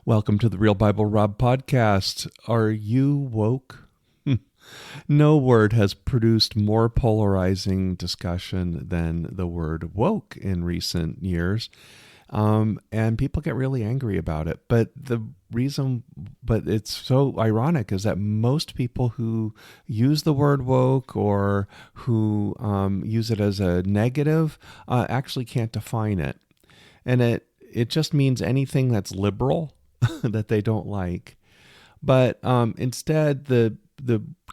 Welcome to the Real Bible Rob podcast. Are you woke? No word has produced more polarizing discussion than the word woke in recent years. And people get really angry about it. But it's so ironic is that most people who use the word woke or who use it as a negative actually can't define it. And it just means anything that's liberal that they don't like. But instead, the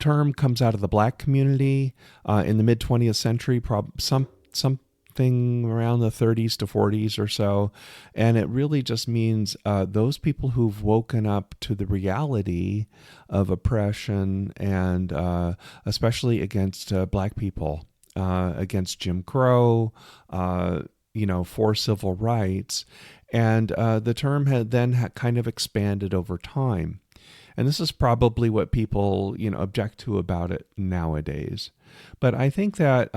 term comes out of the black community in the mid 20th century, something around the 30s to 40s or so, and it really just means those people who've woken up to the reality of oppression and especially against black people, against Jim Crow, for civil rights. And the term had then kind of expanded over time. And this is probably what people, object to about it nowadays. But I think that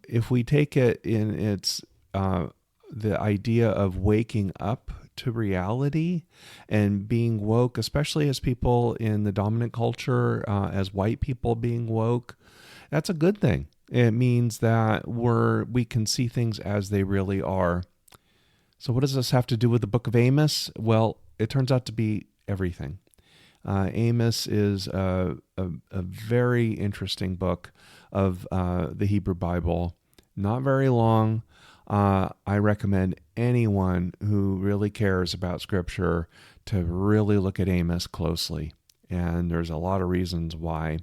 if we take it in its, the idea of waking up to reality and being woke, especially as people in the dominant culture, as white people being woke, that's a good thing. It means that we can see things as they really are. So what does this have to do with the book of Amos? Well, it turns out to be everything. Amos is a very interesting book of the Hebrew Bible. Not very long. I recommend anyone who really cares about Scripture to really look at Amos closely. And there's a lot of reasons why.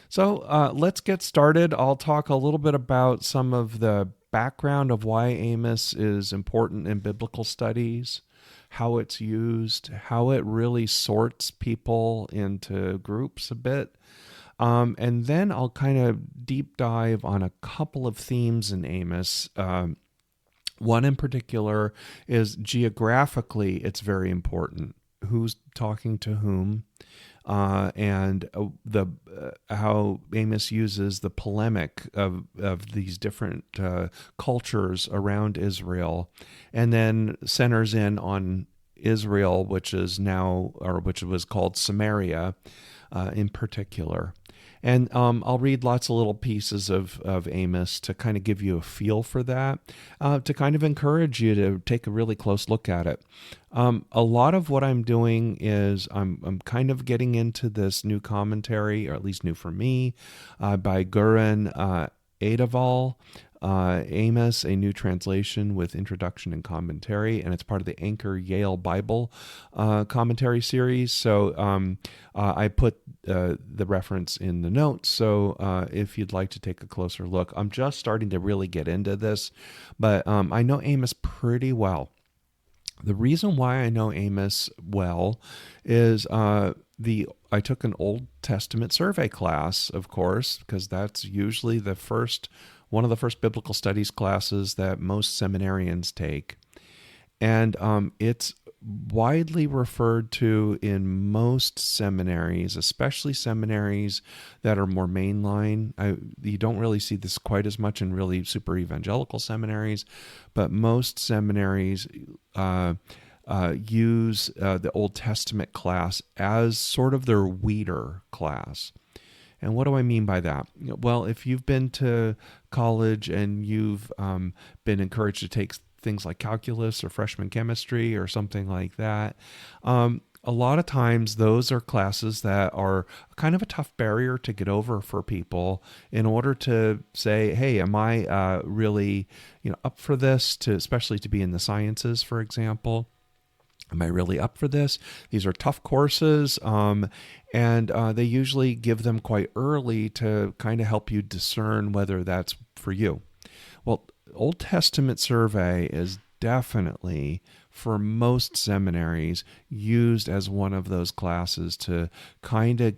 So let's get started. I'll talk a little bit about some of the background of why Amos is important in biblical studies, how it's used, how it really sorts people into groups a bit. And then I'll kind of deep dive on a couple of themes in Amos. One in particular is geographically, it's very important. Who's talking to whom? And how Amos uses the polemic of these different cultures around Israel, and then centers in on Israel, which was called Samaria, in particular. And I'll read lots of little pieces of Amos to kind of give you a feel for that, to kind of encourage you to take a really close look at it. A lot of what I'm doing is I'm kind of getting into this new commentary, or at least new for me, by Kidron Valley, Amos, a new translation with introduction and commentary, and it's part of the Anchor Yale Bible commentary series. So I put the reference in the notes. So if you'd like to take a closer look, I'm just starting to really get into this, but I know Amos pretty well. The reason why I know Amos well is I took an Old Testament survey class, of course, because that's usually one of the first biblical studies classes that most seminarians take. And it's widely referred to in most seminaries, especially seminaries that are more mainline. You don't really see this quite as much in really super evangelical seminaries, but most seminaries use the Old Testament class as sort of their weeder class. And what do I mean by that? Well, if you've been to college and you've been encouraged to take things like calculus or freshman chemistry or something like that, a lot of times those are classes that are kind of a tough barrier to get over for people in order to say, hey, am I really up for this, especially to be in the sciences, for example? Am I really up for this? These are tough courses, and they usually give them quite early to kind of help you discern whether that's for you. Well, Old Testament survey is definitely, for most seminaries, used as one of those classes to kind of,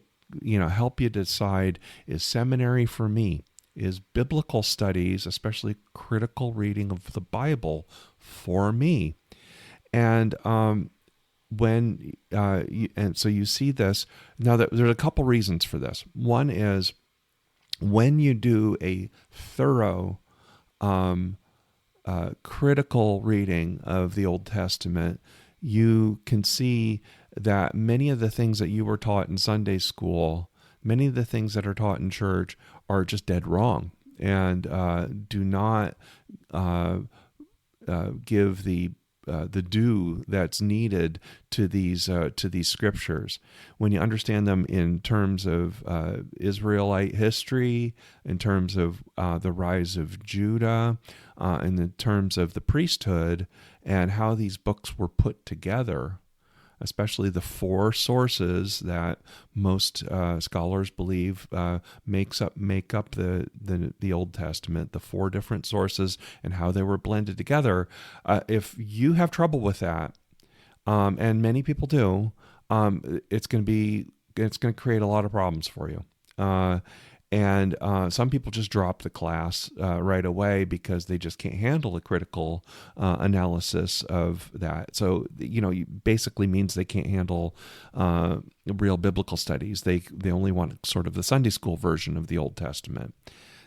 help you decide, is seminary for me? Is biblical studies, especially critical reading of the Bible, for me? And so you see this. Now, there's a couple reasons for this. One is when you do a thorough critical reading of the Old Testament, you can see that many of the things that you were taught in Sunday school, many of the things that are taught in church are just dead wrong, and do not give the due that's needed to these scriptures. When you understand them in terms of Israelite history, in terms of the rise of Judah, in terms of the priesthood, and how these books were put together, especially the four sources that most scholars believe make up the Old Testament, the four different sources and how they were blended together. If you have trouble with that, and many people do, it's going to create a lot of problems for you. And some people just drop the class right away because they just can't handle a critical analysis of that. So, basically means they can't handle real biblical studies. They only want sort of the Sunday school version of the Old Testament.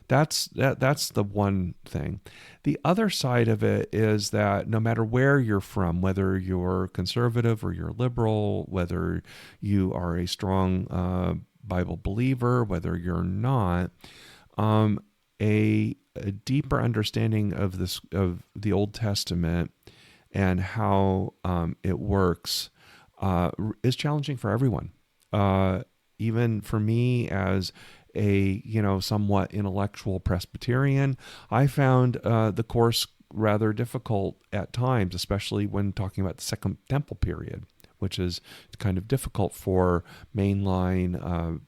That's the one thing. The other side of it is that no matter where you're from, whether you're conservative or you're liberal, whether you are a strong Bible believer, whether you're not, a deeper understanding of the Old Testament and how it works is challenging for everyone. Even for me as a somewhat intellectual Presbyterian, I found the course rather difficult at times, especially when talking about the Second Temple period, which is kind of difficult for mainline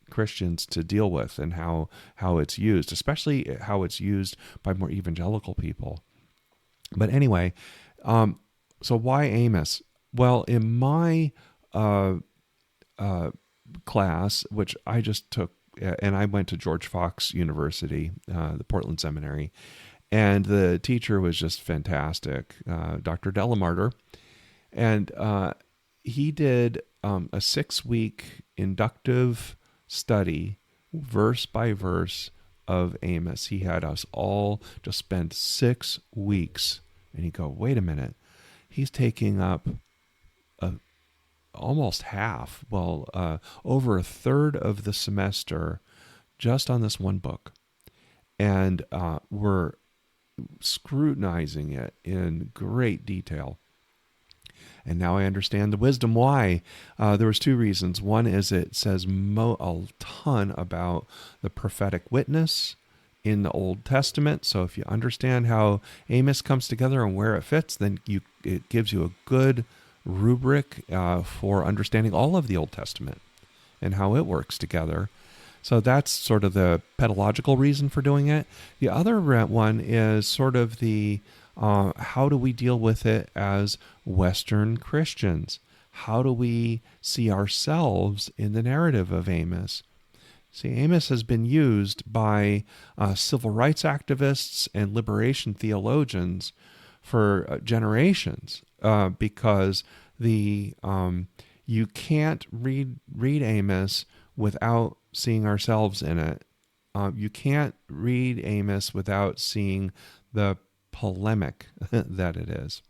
Christians to deal with, and how it's used, especially how it's used by more evangelical people. But anyway, so why Amos? Well, in my class, which I just took, and I went to George Fox University, the Portland Seminary, and the teacher was just fantastic, Dr. Delamarter. And he did a 6-week inductive study, verse by verse, of Amos. He had us all just spend 6 weeks. And you go, wait a minute. He's taking up almost half, over a third of the semester just on this one book. And we're scrutinizing it in great detail. And now I understand the wisdom why. There was 2 reasons. One is it says a ton about the prophetic witness in the Old Testament. So if you understand how Amos comes together and where it fits, then it gives you a good rubric for understanding all of the Old Testament and how it works together. So that's sort of the pedagogical reason for doing it. The other one is sort of the how do we deal with it as Western Christians? How do we see ourselves in the narrative of Amos? See, Amos has been used by civil rights activists and liberation theologians for generations because you can't read Amos without seeing ourselves in it. You can't read Amos without seeing the polemic that it is.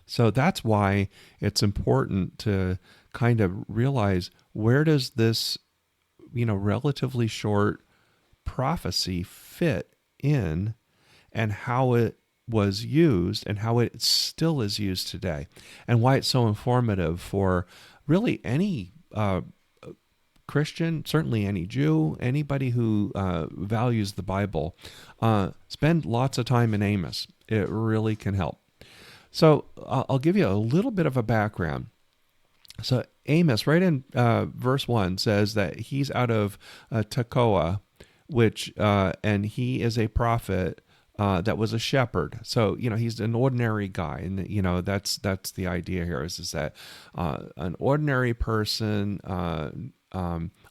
So that's why it's important to kind of realize, where does this, relatively short prophecy fit in, and how it was used and how it still is used today, and why it's so informative for really any Christian, certainly any Jew, anybody who values the Bible. Spend lots of time in Amos. It really can help. So I'll give you a little bit of a background. So Amos, right in verse 1, says that he's out of Tekoa, and he is a prophet that was a shepherd. So, he's an ordinary guy. And, that's the idea here is that an ordinary person,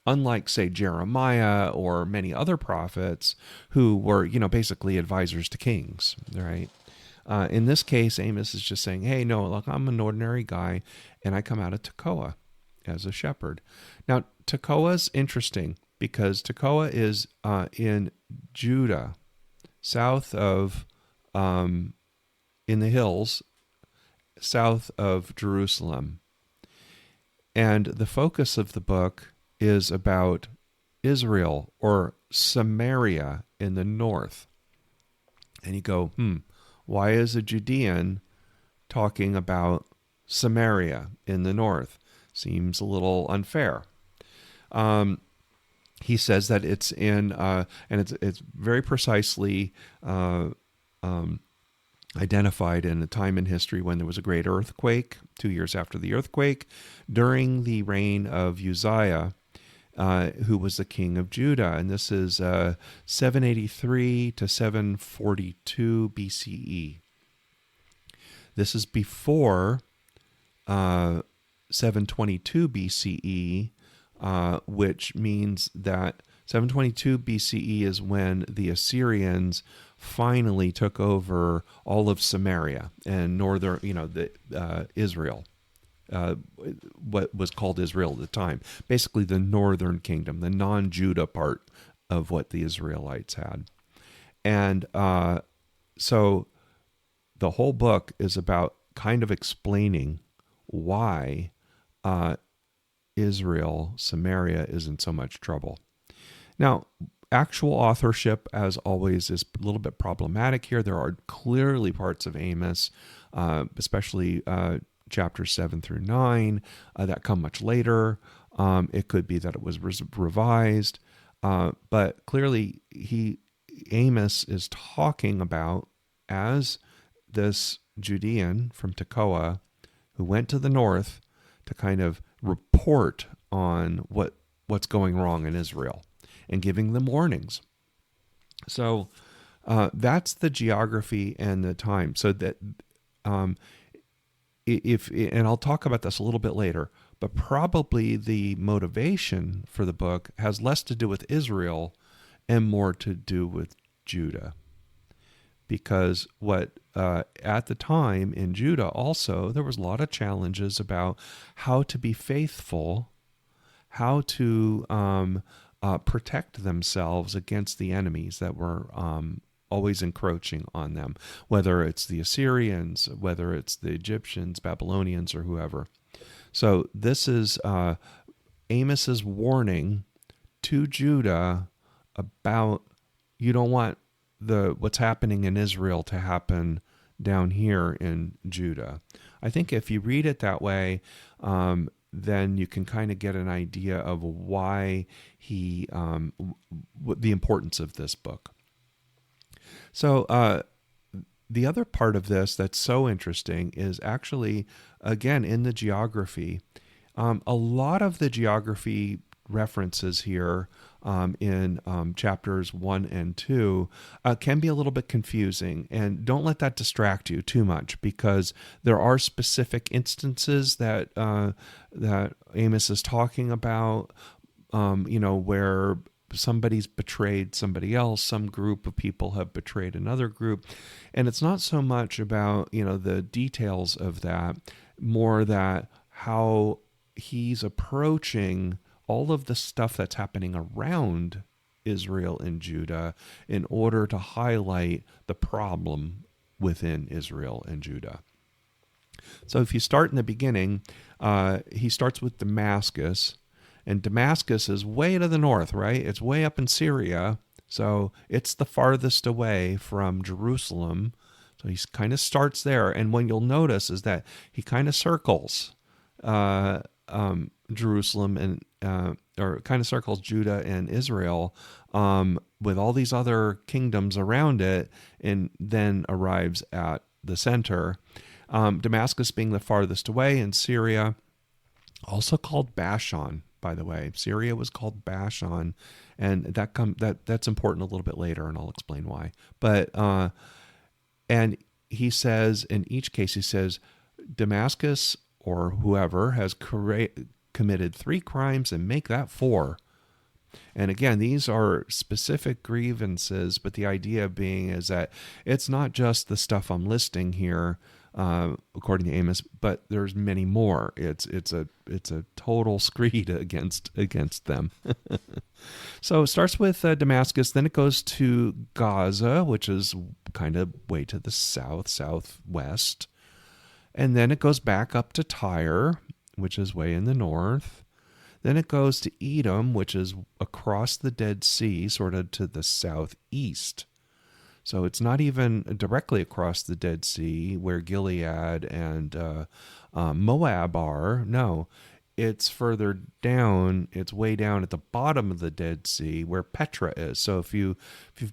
unlike, say, Jeremiah or many other prophets who were, basically advisors to kings, right? In this case, Amos is just saying, hey, no, look, I'm an ordinary guy, and I come out of Tekoa as a shepherd. Now, Tekoa's interesting because Tekoa is in Judah, south of, in the hills, south of Jerusalem. And the focus of the book is about Israel or Samaria in the north. And you go, why is a Judean talking about Samaria in the north? Seems a little unfair. He says that it's in, and it's very precisely identified in a time in history when there was a great earthquake, 2 years after the earthquake, during the reign of Uzziah, who was the king of Judah. And this is 783 to 742 BCE. This is before 722 BCE, which means that 722 BCE is when the Assyrians finally took over all of Samaria and northern, Israel, what was called Israel at the time. Basically the northern kingdom, the non-Judah part of what the Israelites had. And so the whole book is about kind of explaining why Israel, Samaria, is in so much trouble. Now, actual authorship, as always, is a little bit problematic here. There are clearly parts of Amos, especially chapters 7 through 9, that come much later. It could be that it was revised, but clearly Amos is talking about as this Judean from Tekoa who went to the north to kind of report on what's going wrong in Israel and giving them warnings. So that's the geography and the time. So that and I'll talk about this a little bit later, but probably the motivation for the book has less to do with Israel and more to do with Judah. Because at the time in Judah also, there was a lot of challenges about how to be faithful, how to protect themselves against the enemies that were always encroaching on them, whether it's the Assyrians, whether it's the Egyptians, Babylonians, or whoever. So this is Amos's warning to Judah about you don't want what's happening in Israel to happen down here in Judah. I think if you read it that way, then you can kind of get an idea of why the importance of this book. So the other part of this that's so interesting is actually, again, in the geography. A lot of the geography references here in chapters 1 and 2 can be a little bit confusing, and don't let that distract you too much, because there are specific instances that Amos is talking about, where somebody's betrayed somebody else, some group of people have betrayed another group, and it's not so much about the details of that, more that how he's approaching all of the stuff that's happening around Israel and Judah in order to highlight the problem within Israel and Judah. So if you start in the beginning, he starts with Damascus, and Damascus is way to the north, right? It's way up in Syria, so it's the farthest away from Jerusalem. So he kind of starts there, and what you'll notice is that he kind of circles Jerusalem and or kind of circles Judah and Israel with all these other kingdoms around it, and then arrives at the center. Damascus being the farthest away in Syria, also called Bashan, by the way. Syria was called Bashan, and that's important a little bit later, and I'll explain why. But and he says, in each case, he says, Damascus or whoever has committed 3 crimes and make that 4. And again, these are specific grievances, but the idea being is that it's not just the stuff I'm listing here, according to Amos, but there's many more. It's a total screed against them. So it starts with Damascus, then it goes to Gaza, which is kind of way to the southwest. And then it goes back up to Tyre, which is way in the north. Then it goes to Edom, which is across the Dead Sea, sort of to the southeast. So it's not even directly across the Dead Sea where Gilead and Moab are. No, it's further down. It's way down at the bottom of the Dead Sea where Petra is. So if you've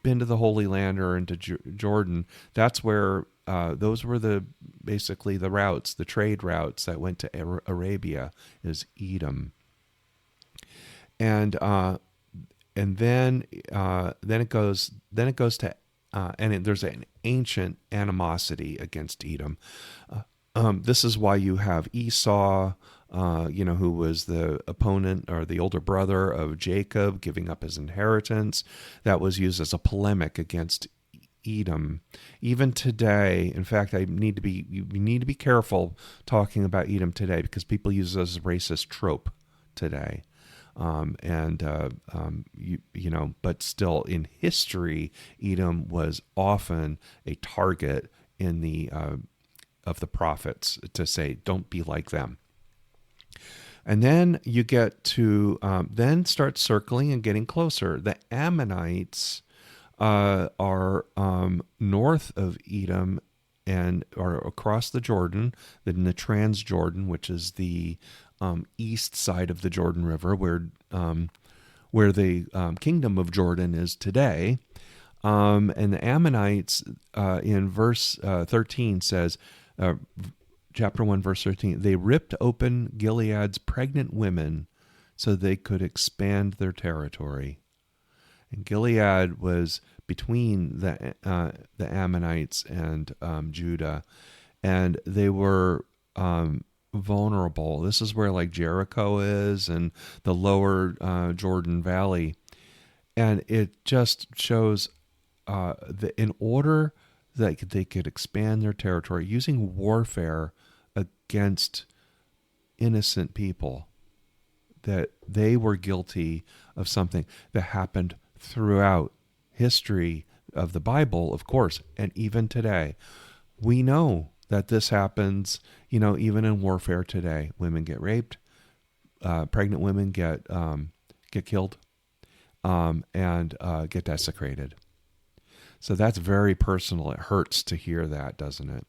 been to the Holy Land or into Jordan, that's where those were basically the routes, the trade routes that went to Arabia, is Edom. And then it goes to there's an ancient animosity against Edom. This is why you have Esau, who was the opponent or the older brother of Jacob, giving up his inheritance. That was used as a polemic against Edom. Even today, in fact, you need to be careful talking about Edom today, because people use it as a racist trope today. But still in history, Edom was often a target in of the prophets to say, don't be like them. And then you get to, then start circling and getting closer. The Ammonites are north of Edom and are across the Jordan, in the Transjordan, which is the east side of the Jordan River, where the kingdom of Jordan is today. And the Ammonites, in verse 13 says, chapter 1, verse 13, they ripped open Gilead's pregnant women so they could expand their territory. And Gilead was between the Ammonites and Judah, and they were vulnerable. This is where like Jericho is and the lower Jordan Valley. And it just shows that in order that they could expand their territory using warfare against innocent people, that they were guilty of something that happened throughout history of the Bible, of course, and even today. We know that this happens, even in warfare today. Women get raped, pregnant women get killed, and get desecrated. So that's very personal. It hurts to hear that, doesn't it?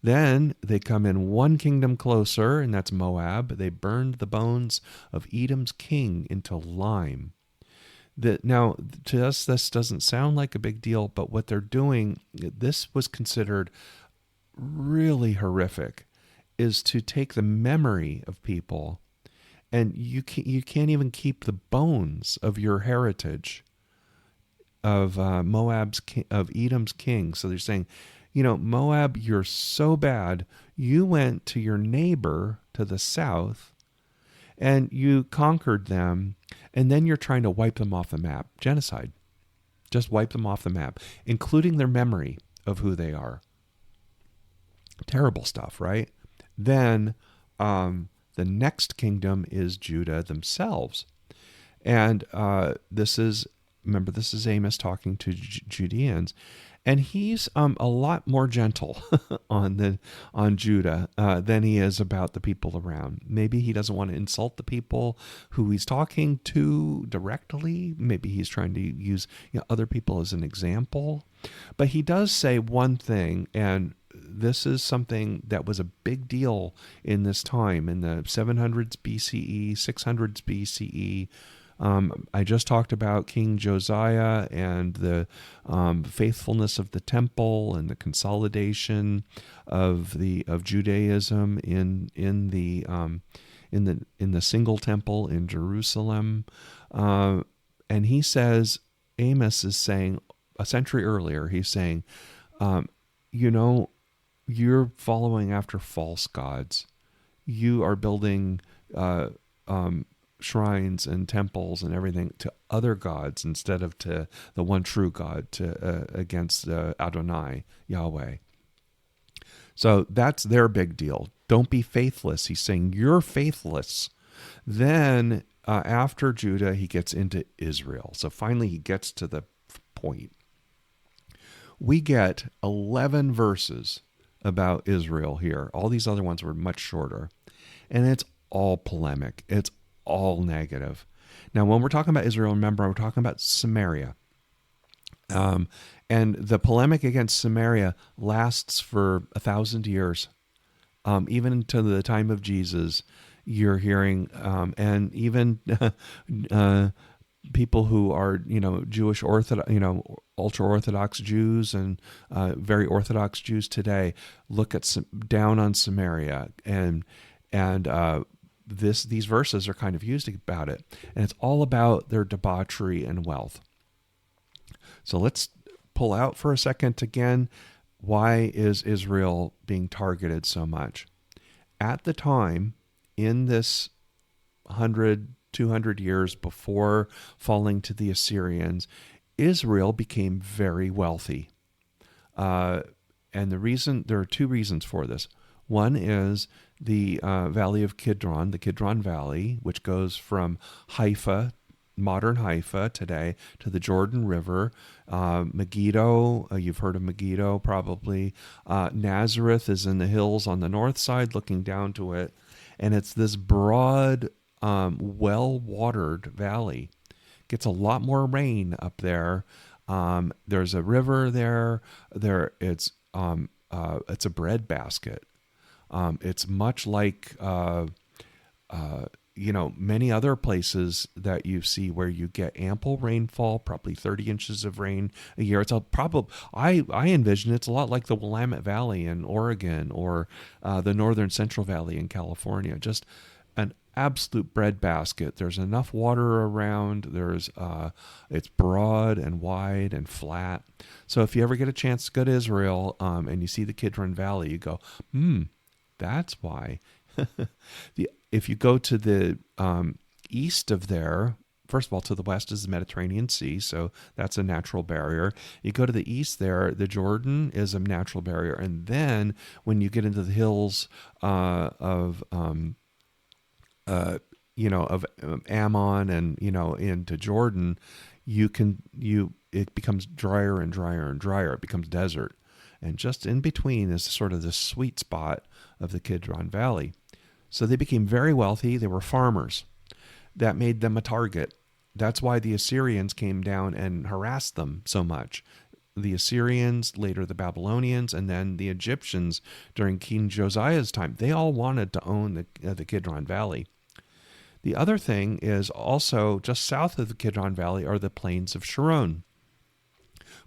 Then they come in one kingdom closer, and that's Moab. They burned the bones of Edom's king into lime. Now, to us, this doesn't sound like a big deal, but what they're doing, this was considered really horrific, is to take the memory of people, and you can't even keep the bones of your heritage of of Edom's king. So they're saying, Moab, you're so bad. You went to your neighbor to the south and you conquered them, and then you're trying to wipe them off the map. Genocide. Just wipe them off the map, including their memory of who they are. Terrible stuff, right? Then the next kingdom is Judah themselves. And this is Amos talking to Judeans, and he's a lot more gentle on Judah than he is about the people around. Maybe he doesn't want to insult the people who he's talking to directly. Maybe he's trying to use other people as an example. But he does say one thing, and this is something that was a big deal in this time, in the 700s BCE, 600s BCE. I just talked about King Josiah and the faithfulness of the temple and the consolidation of Judaism in the single temple in Jerusalem. And he says, Amos is saying a century earlier, he's saying, you're following after false gods. You are building shrines and temples and everything to other gods instead of to the one true God, against Adonai, Yahweh. So that's their big deal. Don't be faithless. He's saying you're faithless. Then after Judah, he gets into Israel. So finally he gets to the point. We get 11 verses about Israel here. All these other ones were much shorter. And it's all polemic. It's all negative. Now, when we're talking about Israel, remember, we're talking about Samaria. And the polemic against Samaria lasts for 1,000 years. Even into the time of Jesus, you're hearing, and even people who are, Jewish Orthodox, ultra Orthodox Jews and very Orthodox Jews today look at down on Samaria, and these verses are kind of used about it, and it's all about their debauchery and wealth. So let's pull out for a second again. Why is Israel being targeted so much? At the time, in this 100, 200 years before falling to the Assyrians, Israel became very wealthy. And there are two reasons for this. One is the Valley of Kidron, the Kidron Valley, which goes from Haifa, modern Haifa today, to the Jordan River. Megiddo, you've heard of Megiddo probably. Nazareth is in the hills on the north side looking down to it. And it's this broad, well-watered valley. Gets a lot more rain up there. There's a river there. It's a bread basket. It's much like many other places that you see where you get ample rainfall, probably 30 inches of rain a year. It's I envision it's a lot like the Willamette Valley in Oregon or the Northern Central Valley in California. Just an absolute breadbasket. There's enough water around. It's broad and wide and flat. So if you ever get a chance to go to Israel and you see the Kidron Valley, you go, that's why. If you go to the east of there, first of all, to the west is the Mediterranean Sea, so that's a natural barrier. You go to the east there, the Jordan is a natural barrier. And then when you get into the hills of Ammon and, into Jordan, it becomes drier and drier and drier. It becomes desert. And just in between is sort of this sweet spot of the Kidron Valley. So they became very wealthy. They were farmers. That made them a target. That's why the Assyrians came down and harassed them so much. The Assyrians, later the Babylonians, and then the Egyptians during King Josiah's time, they all wanted to own the Kidron Valley. The other thing is also just south of the Kidron Valley are the plains of Sharon.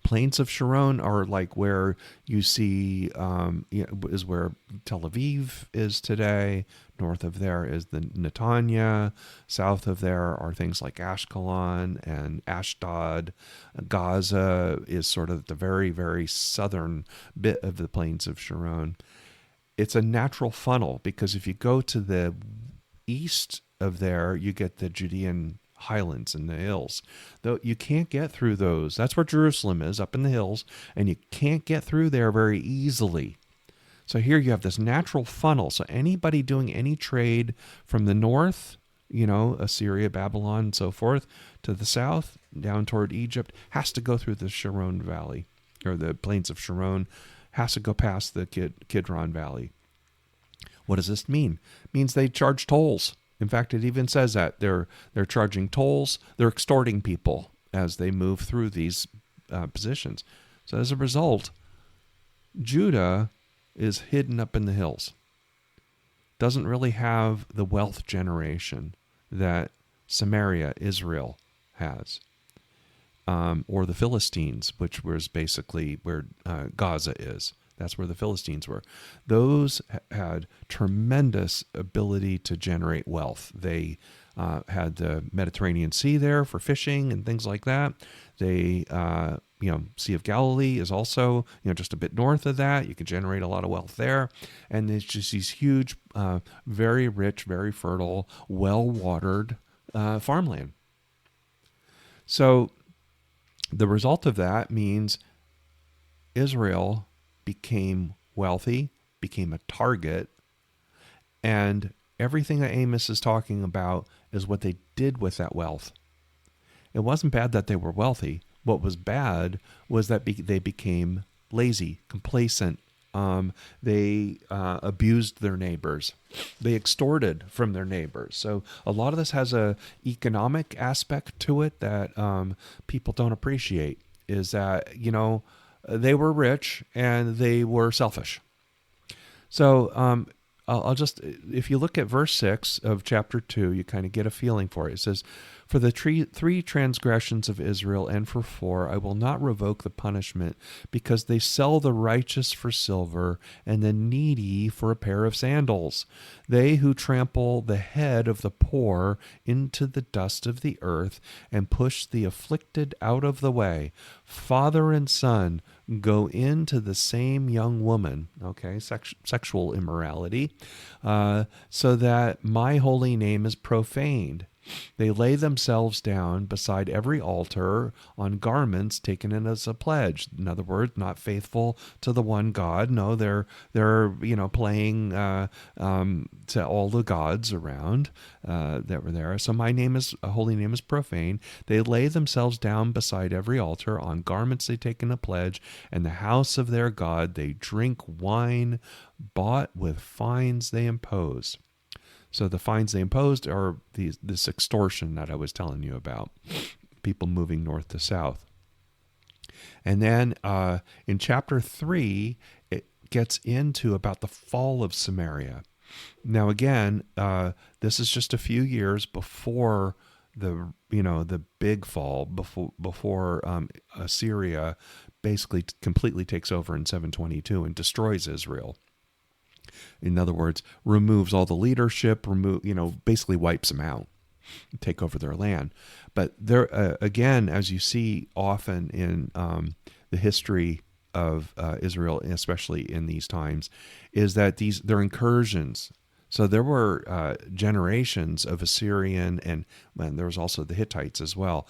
Plains of Sharon are like where you see, is where Tel Aviv is today. North of there is the Netanya. South of there are things like Ashkelon and Ashdod. Gaza is sort of the very, very southern bit of the plains of Sharon. It's a natural funnel because if you go to the east of there, you get the Judean highlands and the hills. Though you can't get through those. That's where Jerusalem is, up in the hills, and you can't get through there very easily. So here you have this natural funnel. So anybody doing any trade from the north, Assyria, Babylon, and so forth, to the south, down toward Egypt, has to go through the Sharon Valley, or the plains of Sharon, has to go past the Kidron Valley. What does this mean? It means they charge tolls. In fact, it even says that they're charging tolls. They're extorting people as they move through these positions. So as a result, Judah is hidden up in the hills. Doesn't really have the wealth generation that Samaria, Israel, has. Or the Philistines, which was basically where Gaza is. That's where the Philistines were. Those had tremendous ability to generate wealth. They had the Mediterranean Sea there for fishing and things like that. They, Sea of Galilee is also, just a bit north of that. You can generate a lot of wealth there. And there's just these huge, very rich, very fertile, well-watered farmland. So the result of that means Israel became wealthy, became a target, and everything that Amos is talking about is what they did with that wealth. It wasn't bad that they were wealthy. What was bad was that they became lazy, complacent, They abused their neighbors. They extorted from their neighbors. So a lot of this has a economic aspect to it that people don't appreciate. Is that they were rich and they were selfish. So I'll just, if you look at verse 6 of chapter 2, you kind of get a feeling for it. It says, "For the three transgressions of Israel and for 4, I will not revoke the punishment, because they sell the righteous for silver and the needy for a pair of sandals. They who trample the head of the poor into the dust of the earth and push the afflicted out of the way. Father and son go into the same young woman," okay, sexual immorality, "so that my holy name is profaned. They lay themselves down beside every altar on garments taken in as a pledge." In other words, not faithful to the one God. No, they're playing to all the gods around that were there. "So my holy name is profane. They lay themselves down beside every altar on garments they take in a pledge, and the house of their God they drink wine bought with fines they impose." So the fines they imposed are this extortion that I was telling you about, people moving north to south. And then in chapter 3, it gets into about the fall of Samaria. Now again, this is just a few years before the big fall, before Assyria basically completely takes over in 722 and destroys Israel. In other words, removes all the leadership, basically wipes them out, take over their land. But there, again, as you see often in the history of Israel, especially in these times, is that they're incursions. So there were generations of Assyrian, and there was also the Hittites as well,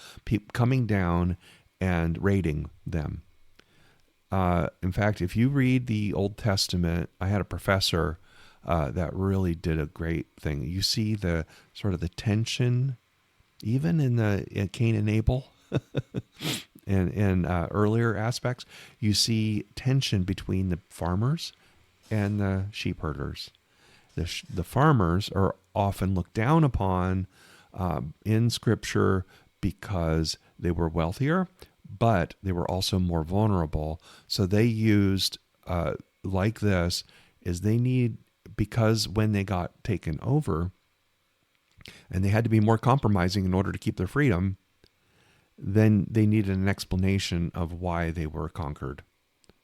coming down and raiding them. In fact, if you read the Old Testament, I had a professor that really did a great thing. You see the sort of the tension, even in Cain and Abel, and earlier aspects. You see tension between the farmers and the sheep herders. The farmers are often looked down upon in Scripture because they were wealthier, but they were also more vulnerable. So they used, because when they got taken over, and they had to be more compromising in order to keep their freedom, then they needed an explanation of why they were conquered.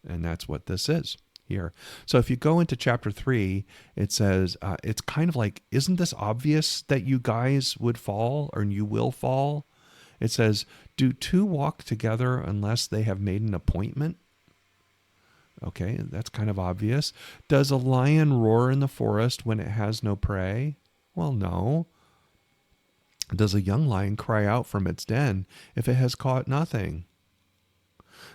And that's what this is here. So if you go into chapter 3, it says, it's kind of like, isn't this obvious that you guys would fall, or you will fall? It says, "Do two walk together unless they have made an appointment?" Okay, that's kind of obvious. "Does a lion roar in the forest when it has no prey?" Well, no. "Does a young lion cry out from its den if it has caught nothing?"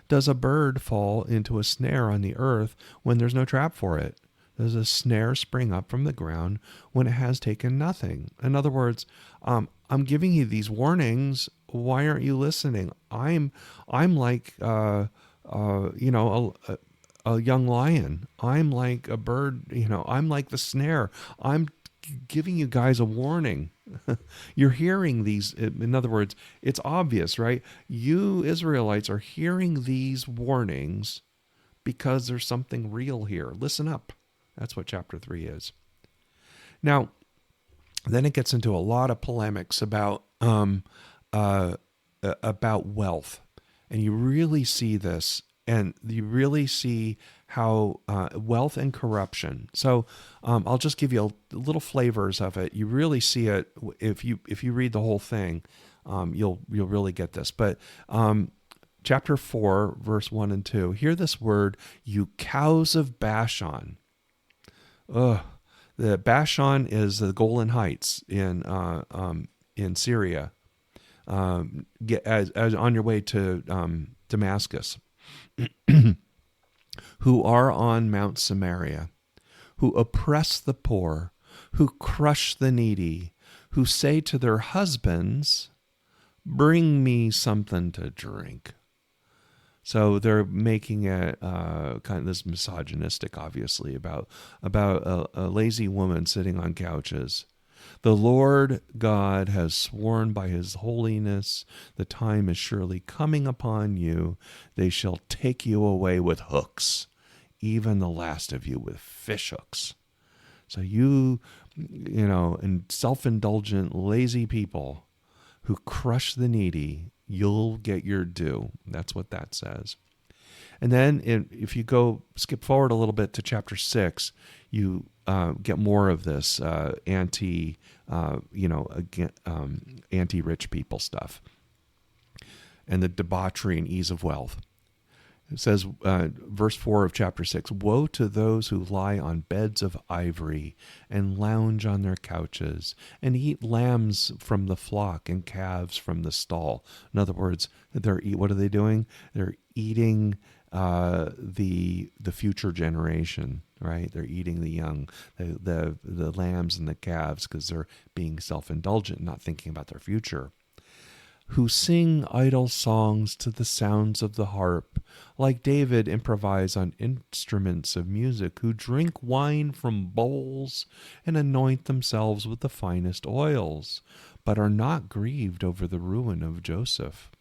"Does a bird fall into a snare on the earth when there's no trap for it? Does a snare spring up from the ground when it has taken nothing?" In other words, I'm giving you these warnings. Why aren't you listening? I'm like a young lion. I'm like a bird. I'm like the snare. I'm giving you guys a warning. You're hearing these. In other words, it's obvious, right? You Israelites are hearing these warnings because there's something real here. Listen up. That's what chapter 3 is. Now, then it gets into a lot of polemics about wealth. And you really see this, and you really see how wealth and corruption. So I'll just give you a little flavors of it. You really see it if you read the whole thing. You'll really get this. But chapter 4, verse 1 and 2. "Hear this word, you cows of Bashan." The Bashan is the Golan Heights in Syria. As on your way to Damascus, "who are on Mount Samaria, who oppress the poor, who crush the needy, who say to their husbands, 'Bring me something to drink.'" So they're making it kind of this misogynistic, obviously, about a lazy woman sitting on couches. The Lord God has sworn by his holiness, the time is surely coming upon you. They shall take you away with hooks, even the last of you with fish hooks. So and self-indulgent, lazy people who crush the needy, you'll get your due. That's what that says. And then if you skip forward a little bit to chapter 6, you get more of this anti-rich people stuff and the debauchery and ease of wealth. It says, verse 4 of chapter 6, woe to those who lie on beds of ivory and lounge on their couches and eat lambs from the flock and calves from the stall. In other words, what are they doing? They're eating the future generation, right? They're eating the young, the lambs and the calves, because they're being self-indulgent, not thinking about their future. Who sing idle songs to the sounds of the harp, like David improvise on instruments of music, who drink wine from bowls and anoint themselves with the finest oils, but are not grieved over the ruin of Joseph.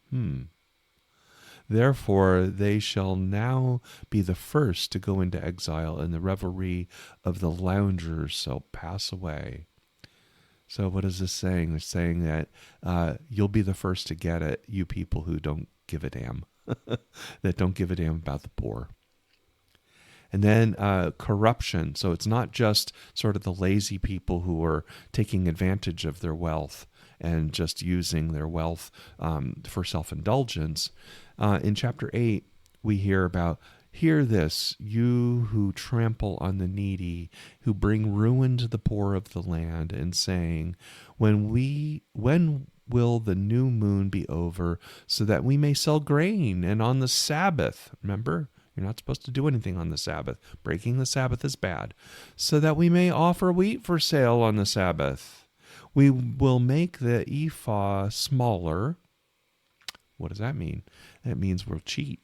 Therefore they shall now be the first to go into exile, and the revelry of the loungers shall pass away. So what is this saying? It's saying that you'll be the first to get it, you people who don't give a damn, that don't give a damn about the poor. And then corruption. So it's not just sort of the lazy people who are taking advantage of their wealth and just using their wealth for self-indulgence. In chapter 8, we hear about, hear this, you who trample on the needy, who bring ruin to the poor of the land, and saying, when will the new moon be over, so that we may sell grain, and on the Sabbath, remember, you're not supposed to do anything on the Sabbath. Breaking the Sabbath is bad. So that we may offer wheat for sale on the Sabbath. We will make the ephah smaller. What does that mean? That means we'll cheat.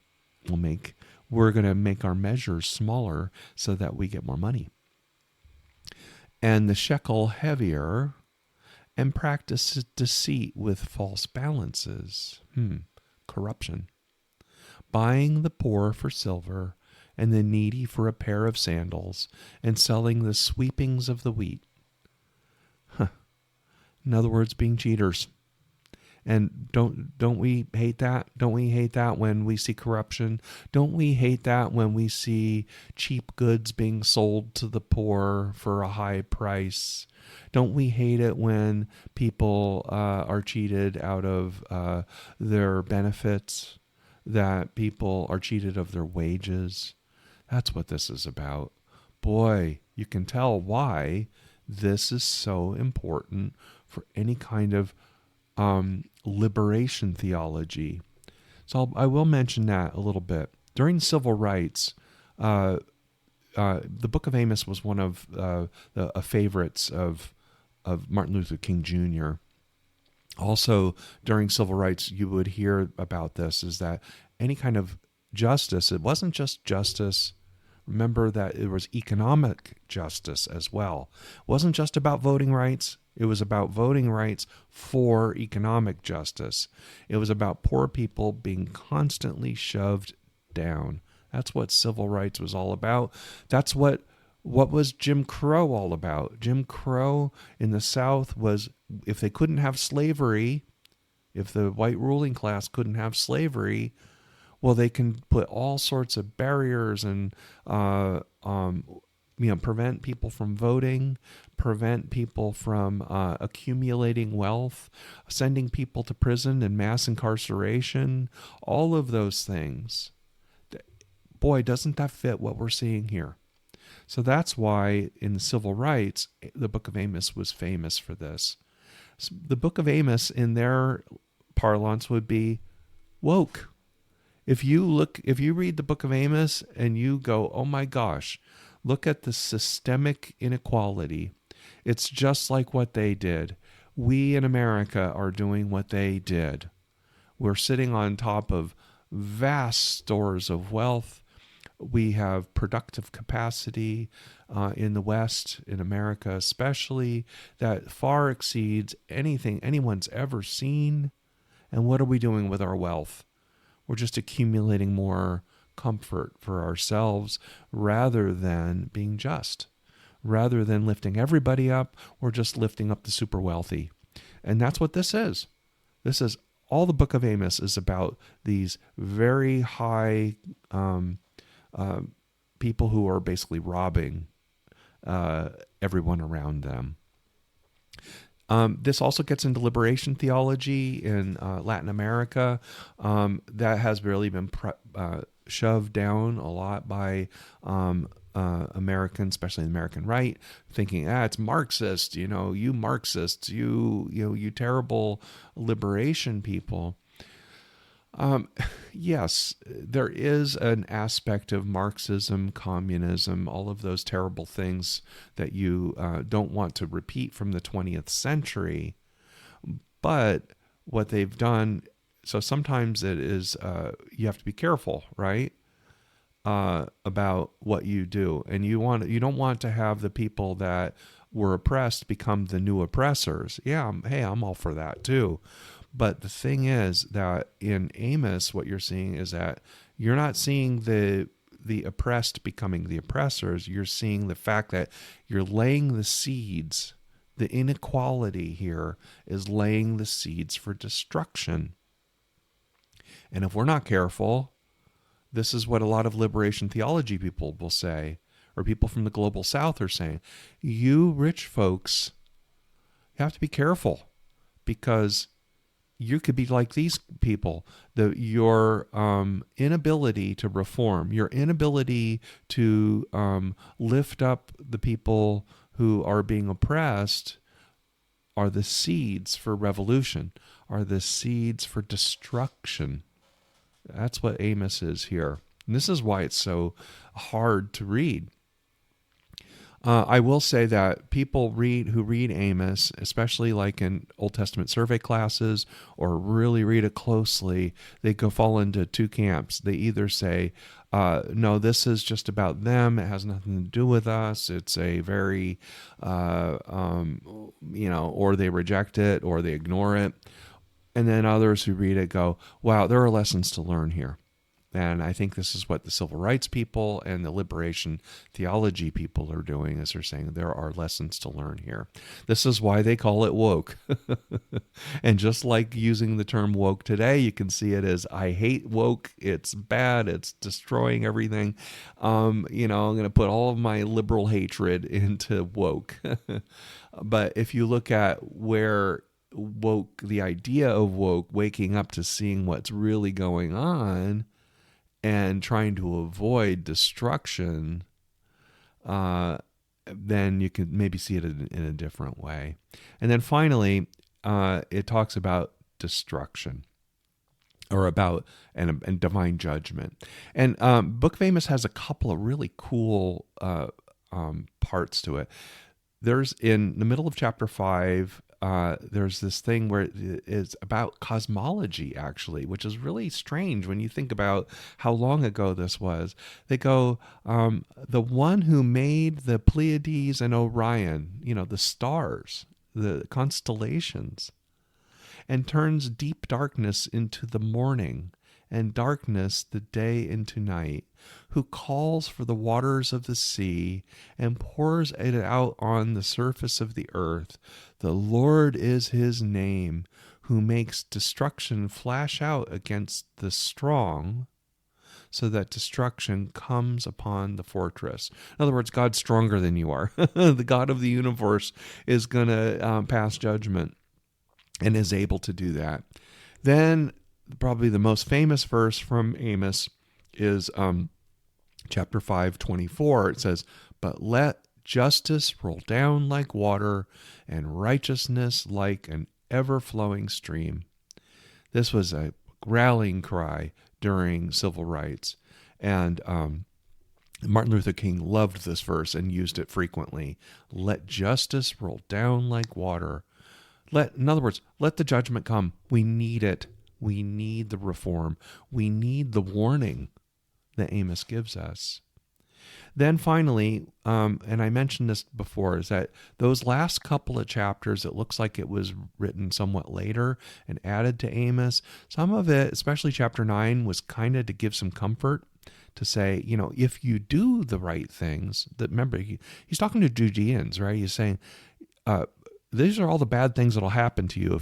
We're going to make our measures smaller so that we get more money. And the shekel heavier, and practice deceit with false balances. Corruption. Buying the poor for silver, and the needy for a pair of sandals, and selling the sweepings of the wheat. In other words, being cheaters. And don't we hate that? Don't we hate that when we see corruption? Don't we hate that when we see cheap goods being sold to the poor for a high price? Don't we hate it when people are cheated out of their benefits, that people are cheated of their wages? That's what this is about. Boy, you can tell why this is so important for any kind of liberation theology. So I will mention that a little bit. During civil rights, the book of Amos was one of the favorites of Martin Luther King Jr. Also, during civil rights, you would hear about this, is that any kind of justice, it wasn't just justice. Remember that it was economic justice as well. It wasn't just about voting rights. It was about voting rights for economic justice. It was about poor people being constantly shoved down. That's what civil rights was all about. That's what was Jim Crow all about. Jim Crow in the South was, if they couldn't have slavery, if the white ruling class couldn't have slavery, well, they can put all sorts of barriers and prevent people from voting, prevent people from accumulating wealth, sending people to prison and mass incarceration, all of those things. Boy, doesn't that fit what we're seeing here? So that's why in the civil rights, the book of Amos was famous for this. The book of Amos, in their parlance, would be woke. If you read the book of Amos and you go, oh my gosh, look at the systemic inequality. It's just like what they did. We in America are doing what they did. We're sitting on top of vast stores of wealth. We have productive capacity in the West, in America especially, that far exceeds anything anyone's ever seen. And what are we doing with our wealth? We're just accumulating more comfort for ourselves rather than being just. Rather than lifting everybody up, we're just lifting up the super wealthy. And that's what this is. This is all the book of Amos is about these very high people who are basically robbing everyone around them. This also gets into liberation theology in Latin America. That has really been shoved down a lot by Americans, especially the American right, thinking, it's Marxist, you Marxists, you terrible liberation people. Yes, there is an aspect of Marxism, communism, all of those terrible things that you don't want to repeat from the 20th century. But what they've done, so sometimes it is, you have to be careful, right? About what you do. And you don't want to have the people that were oppressed become the new oppressors. Yeah, I'm all for that too. But the thing is that in Amos, what you're seeing is that you're not seeing the oppressed becoming the oppressors. You're seeing the fact that you're laying the seeds. The inequality here is laying the seeds for destruction. And if we're not careful, this is what a lot of liberation theology people will say, or people from the global south are saying. You rich folks, you have to be careful, because you could be like these people. Your inability to reform, your inability to lift up the people who are being oppressed are the seeds for revolution, are the seeds for destruction. That's what Amos is here. And this is why it's so hard to read. I will say that people who read Amos, especially like in Old Testament survey classes, or really read it closely, they fall into two camps. They either say, no, this is just about them. It has nothing to do with us. It's a very, or they reject it or they ignore it. And then others who read it go, wow, there are lessons to learn here. And I think this is what the civil rights people and the liberation theology people are doing, is they're saying there are lessons to learn here. This is why they call it woke. And just like using the term woke today, you can see it as, I hate woke. It's bad. It's destroying everything. I'm going to put all of my liberal hatred into woke. But if you look at where woke, the idea of woke, waking up to seeing what's really going on, and trying to avoid destruction, then you can maybe see it in a different way. And then finally, it talks about destruction, or about and divine judgment. And Book of Amos has a couple of really cool parts to it. There's, in the middle of chapter 5, there's this thing where it is about cosmology, actually, which is really strange when you think about how long ago this was. They go, the one who made the Pleiades and Orion, the stars, the constellations, and turns deep darkness into the morning, and darkness the day into night, who calls for the waters of the sea and pours it out on the surface of the earth. The Lord is his name, who makes destruction flash out against the strong, so that destruction comes upon the fortress. In other words, God's stronger than you are. The God of the universe is going to pass judgment, and is able to do that. Then probably the most famous verse from Amos is chapter 5:24. It says, "But let justice roll down like water, and righteousness like an ever-flowing stream." This was a rallying cry during civil rights. And Martin Luther King loved this verse and used it frequently. Let justice roll down like water. In other words, let the judgment come. We need it. We need the reform. We need the warning that Amos gives us. Then finally, and I mentioned this before, is that those last couple of chapters, it looks like it was written somewhat later and added to Amos. Some of it, especially chapter 9, was kind of to give some comfort, to say, if you do the right things, that remember, he's talking to Judeans, right? He's saying, these are all the bad things that'll happen to you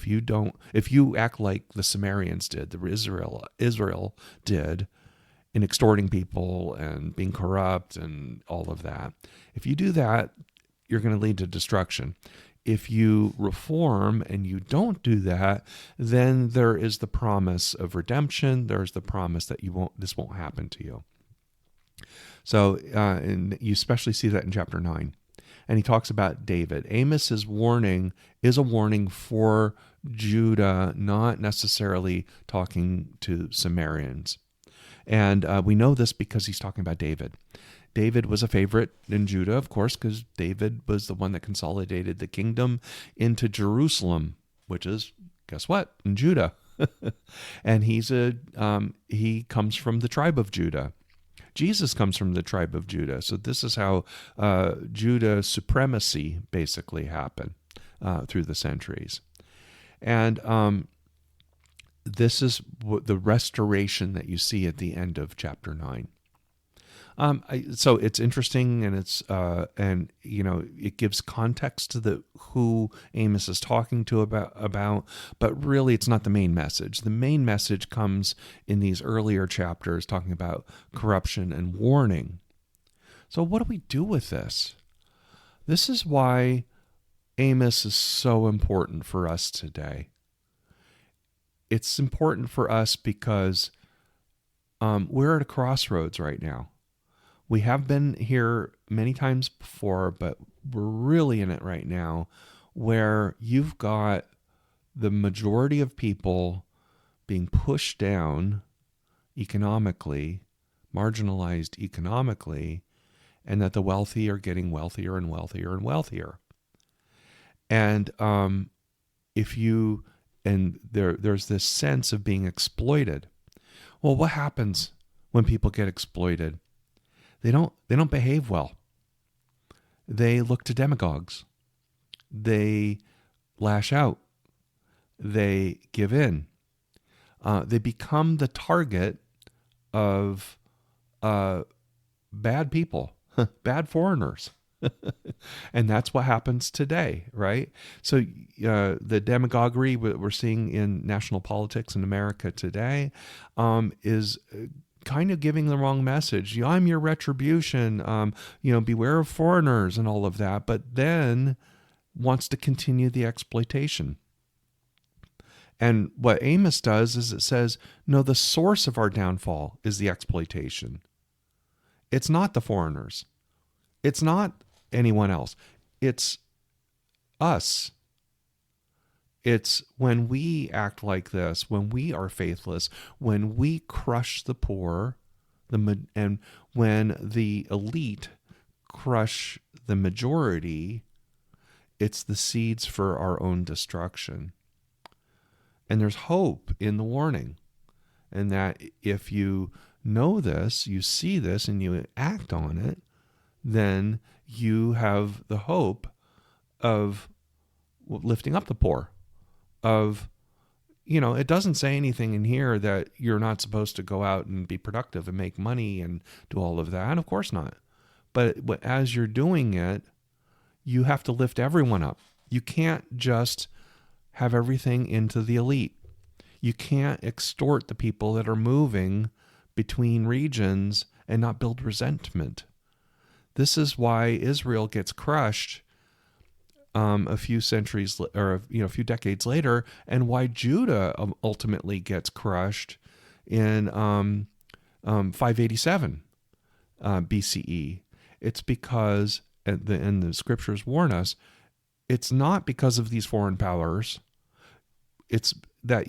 if you act like the Samaritans did, the Israel did, in extorting people and being corrupt and all of that. If you do that, you're going to lead to destruction. If you reform and you don't do that, then there is the promise of redemption. There's the promise that this won't happen to you. So, and you especially see that in chapter 9. And he talks about David. Amos's warning is a warning for Judah, not necessarily talking to Samaritans. And we know this because he's talking about David. David was a favorite in Judah, of course, because David was the one that consolidated the kingdom into Jerusalem, which is, guess what, in Judah. And he comes from the tribe of Judah. Jesus comes from the tribe of Judah. So this is how Judah's supremacy basically happened through the centuries. And this is the restoration that you see at the end of chapter 9. So it's interesting, and it gives context to who Amos is talking to about, but really it's not the main message. The main message comes in these earlier chapters, talking about corruption and warning. So what do we do with this? This is why Amos is so important for us today. It's important for us because we're at a crossroads right now. We have been here many times before, but we're really in it right now, where you've got the majority of people being pushed down economically, marginalized economically, and that the wealthy are getting wealthier and wealthier and wealthier. And there's this sense of being exploited. Well, what happens when people get exploited? They don't behave well. They look to demagogues. They lash out. They give in. They become the target of bad people, bad foreigners. And that's what happens today, right? So the demagoguery we're seeing in national politics in America today is kind of giving the wrong message. I'm your retribution, beware of foreigners and all of that, but then wants to continue the exploitation. And what Amos does is it says, no, the source of our downfall is the exploitation. It's not the foreigners. It's not anyone else. It's us. It's when we act like this, when we are faithless, when we crush the poor, and when the elite crush the majority, it's the seeds for our own destruction. And there's hope in the warning. And that if you know this, you see this, and you act on it, then you have the hope of lifting up the poor. It doesn't say anything in here that you're not supposed to go out and be productive and make money and do all of that. Of course not. But as you're doing it, you have to lift everyone up. You can't just have everything into the elite. You can't extort the people that are moving between regions and not build resentment. This is why Israel gets crushed a few centuries or a few decades later, and why Judah ultimately gets crushed in 587 BCE. It's because, and the scriptures warn us, it's not because of these foreign powers. It's that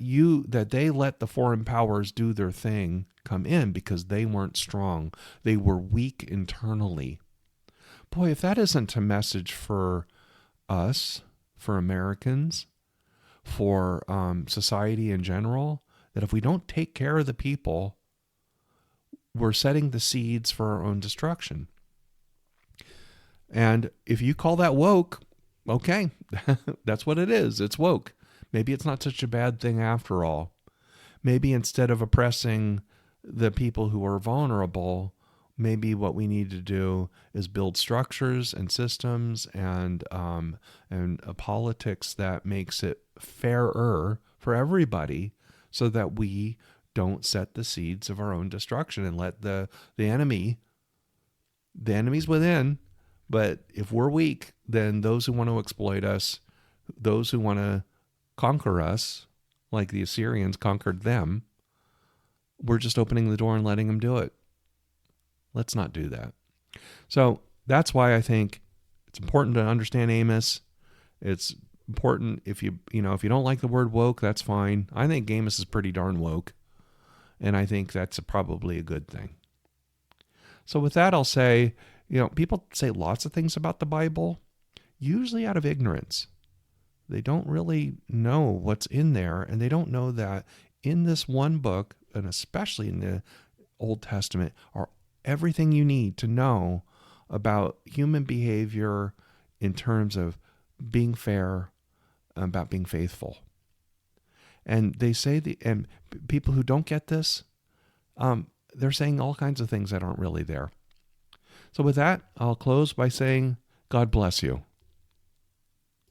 they let the foreign powers do their thing, come in, because they weren't strong. They were weak internally. Boy, if that isn't a message for us, for Americans, for society in general, that if we don't take care of the people, we're setting the seeds for our own destruction. And if you call that woke, okay, that's what it is. It's woke. Maybe it's not such a bad thing after all. Maybe instead of oppressing the people who are vulnerable, maybe what we need to do is build structures and systems and a politics that makes it fairer for everybody, so that we don't set the seeds of our own destruction and let the enemy's within. But if we're weak, then those who want to exploit us, those who want to conquer us, like the Assyrians conquered them, we're just opening the door and letting them do it. Let's not do that. So that's why I think it's important to understand Amos. It's important if you don't like the word woke, that's fine. I think Amos is pretty darn woke, and I think that's probably a good thing. So with that, I'll say, people say lots of things about the Bible, usually out of ignorance. They don't really know what's in there, and they don't know that in this one book, and especially in the Old Testament, are everything you need to know about human behavior in terms of being fair, about being faithful. And they say and people who don't get this, they're saying all kinds of things that aren't really there. So with that, I'll close by saying, God bless you.